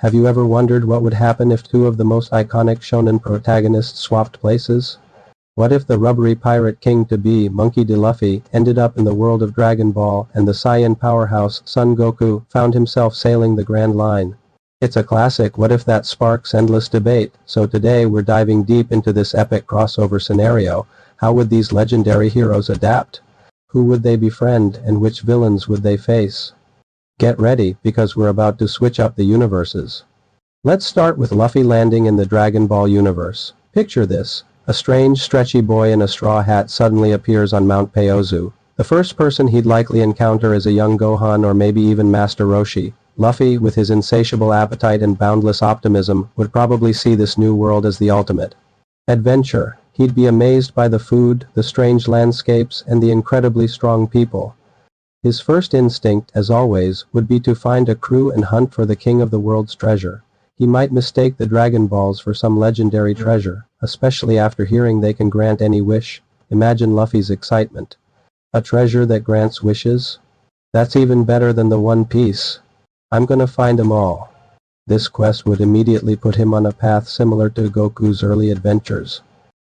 Have you ever wondered what would happen if two of the most iconic shonen protagonists swapped places? What if the rubbery pirate king-to-be, Monkey D. Luffy, ended up in the world of Dragon Ball and the Saiyan powerhouse, Son Goku, found himself sailing the Grand Line? It's a classic what if that sparks endless debate, so today we're diving deep into this epic crossover scenario. How would these legendary heroes adapt? Who would they befriend and which villains would they face? Get ready, because we're about to switch up the universes. Let's start with Luffy landing in the Dragon Ball universe. Picture this. A strange, stretchy boy in a straw hat suddenly appears on Mount Paozu. The first person he'd likely encounter is a young Gohan or maybe even Master Roshi. Luffy, with his insatiable appetite and boundless optimism, would probably see this new world as the ultimate adventure. He'd be amazed by the food, the strange landscapes, and the incredibly strong people. His first instinct, as always, would be to find a crew and hunt for the king of the world's treasure. He might mistake the Dragon Balls for some legendary treasure, especially after hearing they can grant any wish. Imagine Luffy's excitement. A treasure that grants wishes? That's even better than the One Piece. I'm gonna find 'em all. This quest would immediately put him on a path similar to Goku's early adventures.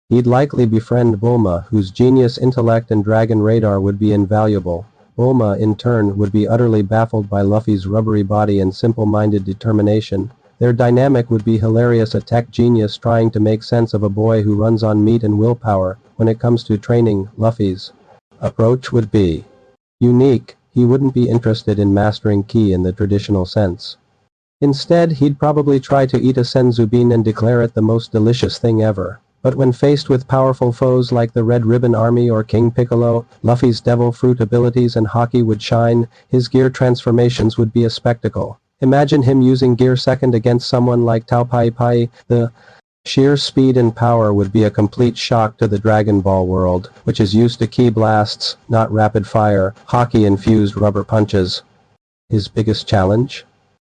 He'd likely befriend Bulma, whose genius intellect and dragon radar would be invaluable. Bulma, in turn, would be utterly baffled by Luffy's rubbery body and simple-minded determination. Their dynamic would be hilarious, a tech genius trying to make sense of a boy who runs on meat and willpower. When it comes to training, Luffy's approach would be unique. He wouldn't be interested in mastering ki in the traditional sense. Instead, he'd probably try to eat a senzubin and declare it the most delicious thing ever. But when faced with powerful foes like the Red Ribbon Army or King Piccolo, Luffy's devil fruit abilities and Haki would shine. His gear transformations would be a spectacle. Imagine him using Gear Second against someone like Tao Pai Pai. The sheer speed and power would be a complete shock to the Dragon Ball world, which is used to ki blasts, not rapid-fire, Haki-infused rubber punches. His biggest challenge?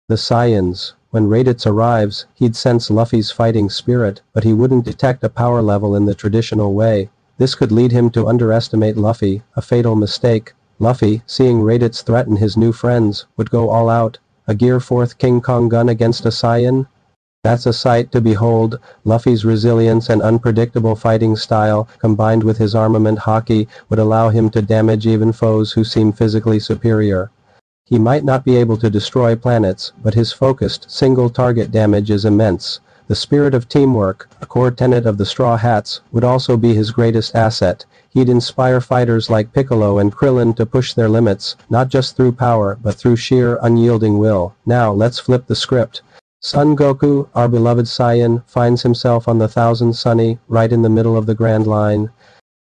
The Saiyans. When Raditz arrives, he'd sense Luffy's fighting spirit, but he wouldn't detect a power level in the traditional way. This could lead him to underestimate Luffy, a fatal mistake. Luffy, seeing Raditz threaten his new friends, would go all out. A Gear 4th King Kong gun against a Saiyan? That's a sight to behold. Luffy's resilience and unpredictable fighting style, combined with his armament Haki, would allow him to damage even foes who seem physically superior. He might not be able to destroy planets, but his focused, single-target damage is immense. The spirit of teamwork, a core tenet of the Straw Hats, would also be his greatest asset. He'd inspire fighters like Piccolo and Krillin to push their limits, not just through power, but through sheer, unyielding will. Now, let's flip the script. Son Goku, our beloved Saiyan, finds himself on the Thousand Sunny, right in the middle of the Grand Line.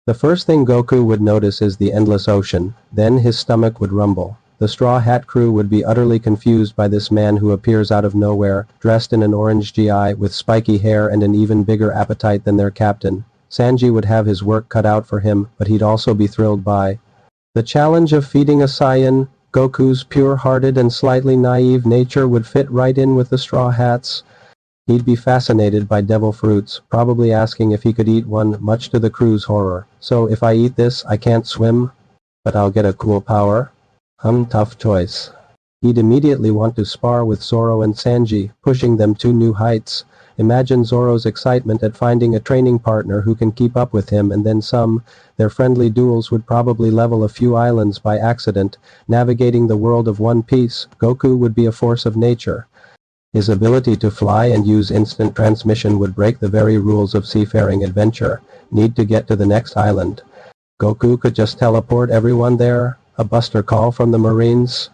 The first thing Goku would notice is the endless ocean. Then his stomach would rumble. The Straw Hat crew would be utterly confused by this man who appears out of nowhere, dressed in an orange GI with spiky hair and an even bigger appetite than their captain. Sanji would have his work cut out for him, but he'd also be thrilled by the challenge of feeding a Saiyan. Goku's pure-hearted and slightly naive nature would fit right in with the Straw Hats. He'd be fascinated by devil fruits, probably asking if he could eat one, much to the crew's horror. So if I eat this, I can't swim? But I'll get a cool power? Tough choice. He'd immediately want to spar with Zoro and Sanji, pushing them to new heights. Imagine Zoro's excitement at finding a training partner who can keep up with him and then some. Their friendly duels would probably level a few islands by accident. Navigating the world of One Piece, Goku would be a force of nature. His ability to fly and use instant transmission would break the very rules of seafaring adventure. Need to get to the next island. Goku could just teleport everyone there? A buster call from the Marines?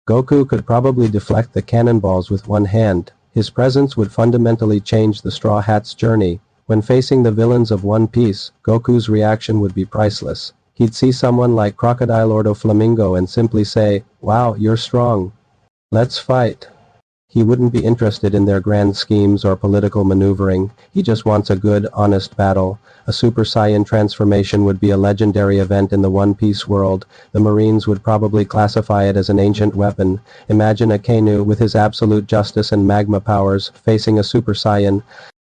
Goku could probably deflect the cannonballs with one hand. His presence would fundamentally change the Straw Hats' journey. When facing the villains of One Piece, Goku's reaction would be priceless. He'd see someone like Crocodile or Flamingo and simply say, "Wow, you're strong. Let's fight." He wouldn't be interested in their grand schemes or political maneuvering. He just wants a good, honest battle. A Super Saiyan transformation would be a legendary event in the One Piece world. The Marines would probably classify it as an ancient weapon. Imagine a Kainu with his absolute justice and magma powers facing a Super Saiyan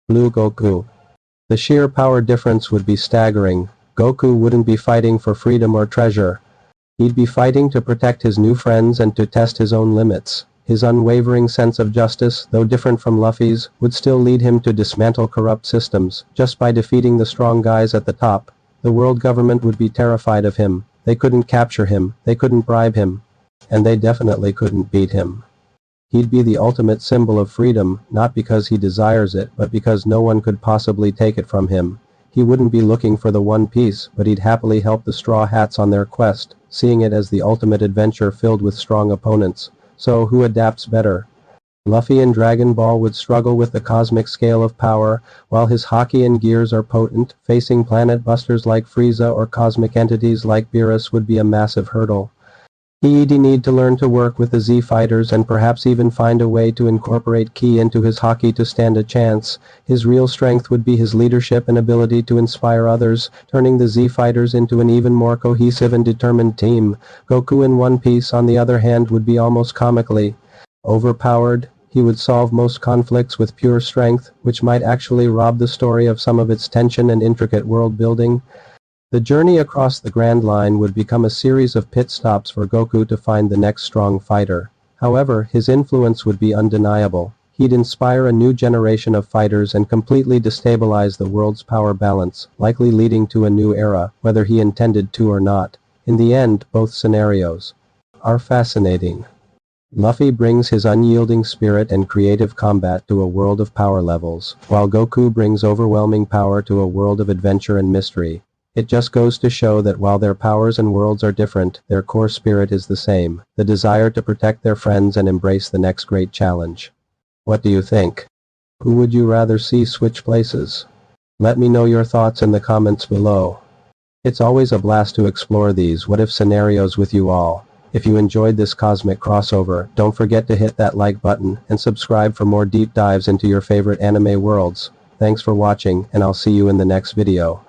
Blue Goku. The sheer power difference would be staggering. Goku wouldn't be fighting for freedom or treasure. He'd be fighting to protect his new friends and to test his own limits. His unwavering sense of justice, though different from Luffy's, would still lead him to dismantle corrupt systems. Just by defeating the strong guys at the top, the world government would be terrified of him. They couldn't capture him, they couldn't bribe him, and they definitely couldn't beat him. He'd be the ultimate symbol of freedom, not because he desires it, but because no one could possibly take it from him. He wouldn't be looking for the One Piece, but he'd happily help the Straw Hats on their quest, seeing it as the ultimate adventure filled with strong opponents. So, who adapts better? Luffy in Dragon Ball would struggle with the cosmic scale of power, while his Haki and gears are potent. Facing planet busters like Frieza or cosmic entities like Beerus would be a massive hurdle. He'd need to learn to work with the Z fighters and perhaps even find a way to incorporate Ki into his Haki to stand a chance. His real strength would be his leadership and ability to inspire others, turning the Z fighters into an even more cohesive and determined team. Goku in One Piece, on the other hand, would be almost comically overpowered. He would solve most conflicts with pure strength, which might actually rob the story of some of its tension and intricate world building. The journey across the Grand Line would become a series of pit stops for Goku to find the next strong fighter. However, his influence would be undeniable. He'd inspire a new generation of fighters and completely destabilize the world's power balance, likely leading to a new era, whether he intended to or not. In the end, both scenarios are fascinating. Luffy brings his unyielding spirit and creative combat to a world of power levels, while Goku brings overwhelming power to a world of adventure and mystery. It just goes to show that while their powers and worlds are different, their core spirit is the same, the desire to protect their friends and embrace the next great challenge. What do you think? Who would you rather see switch places? Let me know your thoughts in the comments below. It's always a blast to explore these what-if scenarios with you all. If you enjoyed this cosmic crossover, don't forget to hit that like button and subscribe for more deep dives into your favorite anime worlds. Thanks for watching, and I'll see you in the next video.